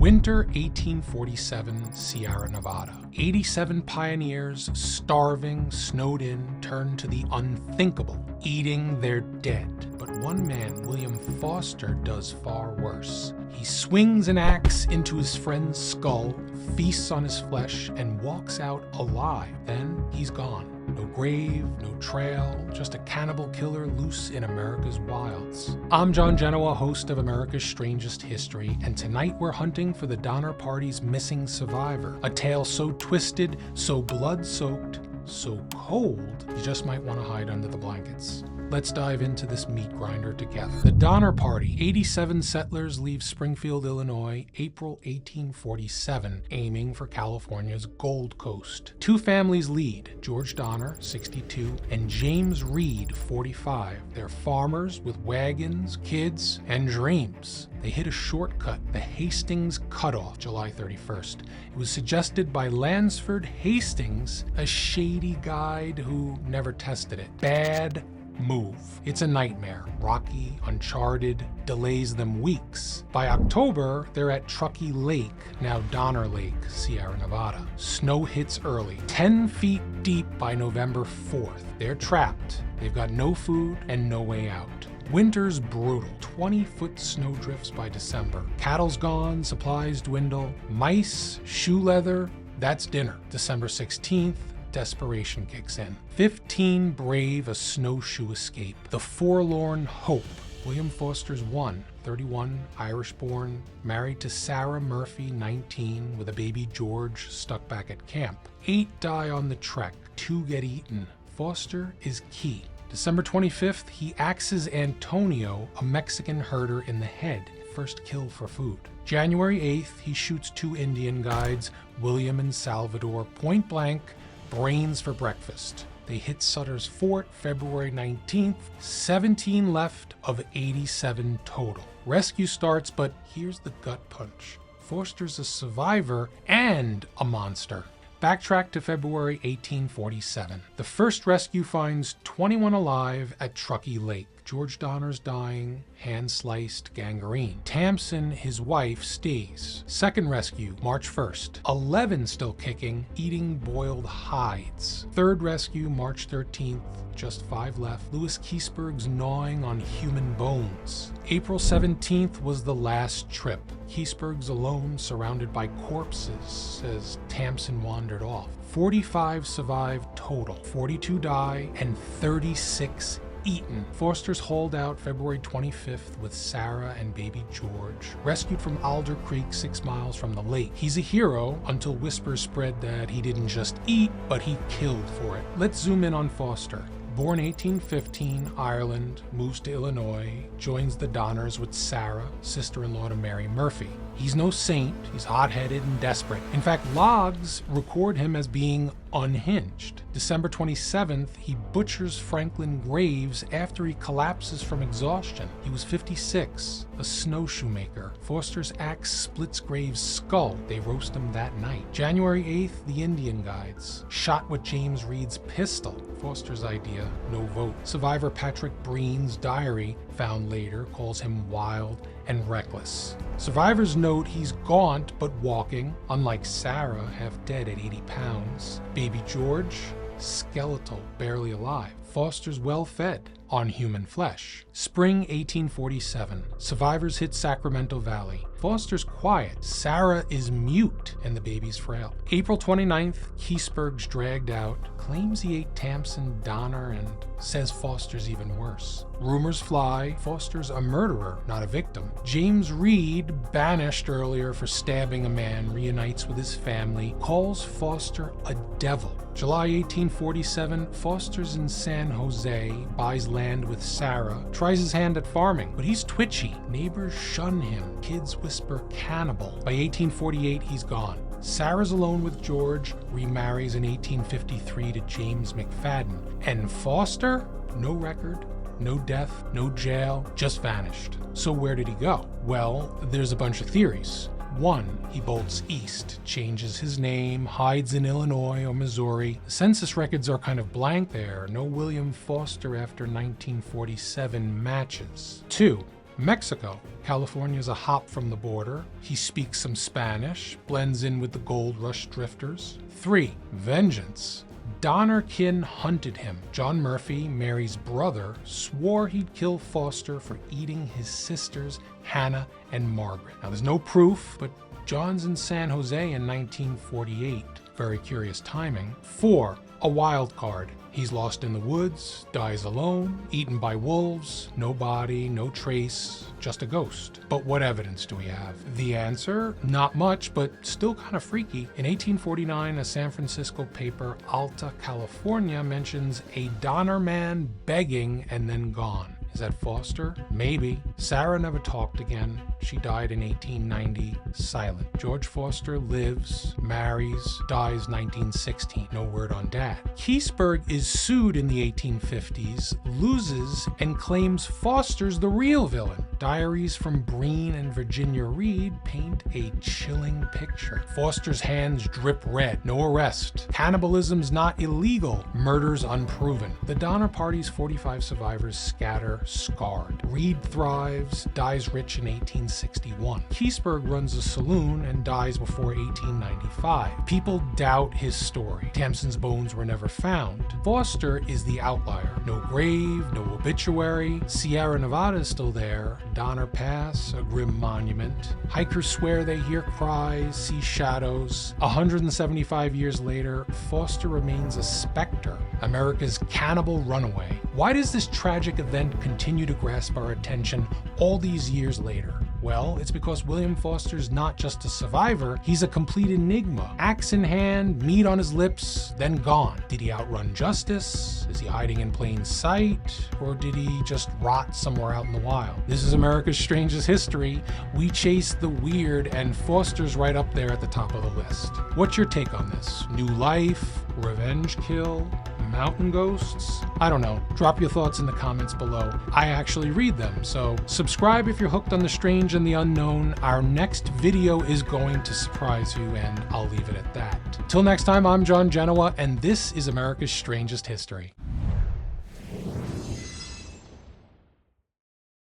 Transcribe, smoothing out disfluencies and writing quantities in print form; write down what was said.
Winter 1847, Sierra Nevada. 87 pioneers, starving, snowed in, turned to the unthinkable, eating their dead. But one man, William Foster, does far worse. He swings an axe into his friend's skull, feasts on his flesh, and walks out alive. Then he's gone. No grave, no trail, just a cannibal killer loose in America's wilds. I'm John Genoa, host of America's Strangest History, and tonight we're hunting for the Donner Party's missing survivor. A tale so twisted, so blood-soaked, so cold, you just might want to hide under the blankets. Let's dive into this meat grinder together. The Donner Party. 87 settlers leave Springfield, Illinois, April 1847, aiming for California's Gold Coast. Two families lead, George Donner, 62, and James Reed, 45. They're farmers with wagons, kids, and dreams. They hit a shortcut, the Hastings Cutoff, July 31st. It was suggested by Lansford Hastings, a shady guide who never tested it. Bad move. It's a nightmare. Rocky, uncharted, delays them weeks. By October, they're at Truckee Lake, now Donner Lake, Sierra Nevada. Snow hits early, 10 feet deep by November 4th. They're trapped. They've got no food and no way out. Winter's brutal. 20-foot snow drifts by December. Cattle's gone, supplies dwindle. Mice, shoe leather, that's dinner. December 16th, desperation kicks in. 15 brave a snowshoe escape. The forlorn hope. William Foster's one, 31, Irish-born, married to Sarah Murphy, 19, with a baby George stuck back at camp. 8 die on the trek, 2 get eaten. Foster is key. December 25th, he axes Antonio, a Mexican herder, in the head. First kill for food. January 8th, he shoots 2 Indian guides, William and Salvador, point blank, brains for breakfast. They hit Sutter's Fort February 19th, 17 left of 87 total. Rescue starts, but here's the gut punch. Foster's a survivor and a monster. Backtrack to February 1847. The first rescue finds 21 alive at Truckee Lake. George Donner's dying, hand sliced, gangrene. Tamsin, his wife, stays. Second rescue, March 1st. 11 still kicking, eating boiled hides. Third rescue, March 13th. Just 5 left. Louis Keseberg's gnawing on human bones. April 17th was the last trip. Keseberg's alone, surrounded by corpses, as Tamsin wandered off. 45 survived total. 42 die and 36 eaten. Foster's hauled out February 25th with Sarah and baby George, rescued from Alder Creek 6 miles from the lake. He's a hero until whispers spread that he didn't just eat, but he killed for it. Let's zoom in on Foster. Born 1815, Ireland, moves to Illinois, joins the Donners with Sarah, sister-in-law to Mary Murphy. He's no saint, he's hot-headed and desperate. In fact, logs record him as being unhinged. December 27th, he butchers Franklin Graves after he collapses from exhaustion. He was 56, a snowshoe maker. Foster's axe splits Graves' skull. They roast him that night. January 8th, the Indian guides. Shot with James Reed's pistol. Foster's idea, no vote. Survivor Patrick Breen's diary, found later, calls him wild and reckless. Survivors note he's gaunt but walking, unlike Sarah, half dead at 80 pounds. Baby George, skeletal, barely alive. Foster's well-fed on human flesh. Spring 1847. Survivors hit Sacramento Valley. Foster's quiet. Sarah is mute, and the baby's frail. April 29th, Keseberg's dragged out, claims he ate Tamsin Donner, and says Foster's even worse. Rumors fly. Foster's a murderer, not a victim. James Reed, banished earlier for stabbing a man, reunites with his family, calls Foster a devil. July 1847, Foster's in San Jose, buys land with Sarah, tries his hand at farming, but he's twitchy. Neighbors shun him. Kids whisper cannibal. By 1848, he's gone. Sarah's alone with George, remarries in 1853 to James McFadden. And Foster? No record, no death, no jail, just vanished. So where did he go? Well, there's a bunch of theories. One, he bolts east, changes his name, hides in Illinois or Missouri. The census records are kind of blank there. No William Foster after 1947 matches. 2, Mexico. California's a hop from the border. He speaks some Spanish, blends in with the gold rush drifters. 3. Vengeance. Donnerkin hunted him. John Murphy, Mary's brother, swore he'd kill Foster for eating his sisters, Hannah and Margaret. Now, there's no proof, but John's in San Jose in 1948. Very curious timing. 4. A wild card. He's lost in the woods, dies alone, eaten by wolves, no body, no trace, just a ghost. But what evidence do we have? The answer? Not much, but still kind of freaky. In 1849, a San Francisco paper, Alta California, mentions a Donner man begging and then gone. Is that Foster? Maybe. Sarah never talked again. She died in 1890, silent. George Foster lives, marries, dies 1916. No word on Dad. Keseberg is sued in the 1850s, loses, and claims Foster's the real villain. Diaries from Breen and Virginia Reed paint a chilling picture. Foster's hands drip red. No arrest. Cannibalism's not illegal. Murder's unproven. The Donner Party's 45 survivors scatter, scarred. Reed thrives, dies rich in 1861. Keseberg runs a saloon and dies before 1895. People doubt his story. Tamsen's bones were never found. Foster is the outlier. No grave, no obituary. Sierra Nevada is still there. Donner Pass, a grim monument. Hikers swear they hear cries, see shadows. 175 years later, Foster remains a specter, America's cannibal runaway. Why does this tragic event continue to grasp our attention all these years later? Well, it's because William Foster's not just a survivor, he's a complete enigma. Axe in hand, meat on his lips, then gone. Did he outrun justice? Is he hiding in plain sight? Or did he just rot somewhere out in the wild? This is America's Strangest History. We chase the weird, and Foster's right up there at the top of the list. What's your take on this? New life? Revenge kill? Mountain ghosts? I don't know. Drop your thoughts in the comments below. I actually read them, so subscribe if you're hooked on the strange and the unknown. Our next video is going to surprise you, and I'll leave it at that. Till next time, I'm John Genoa, and this is America's Strangest History.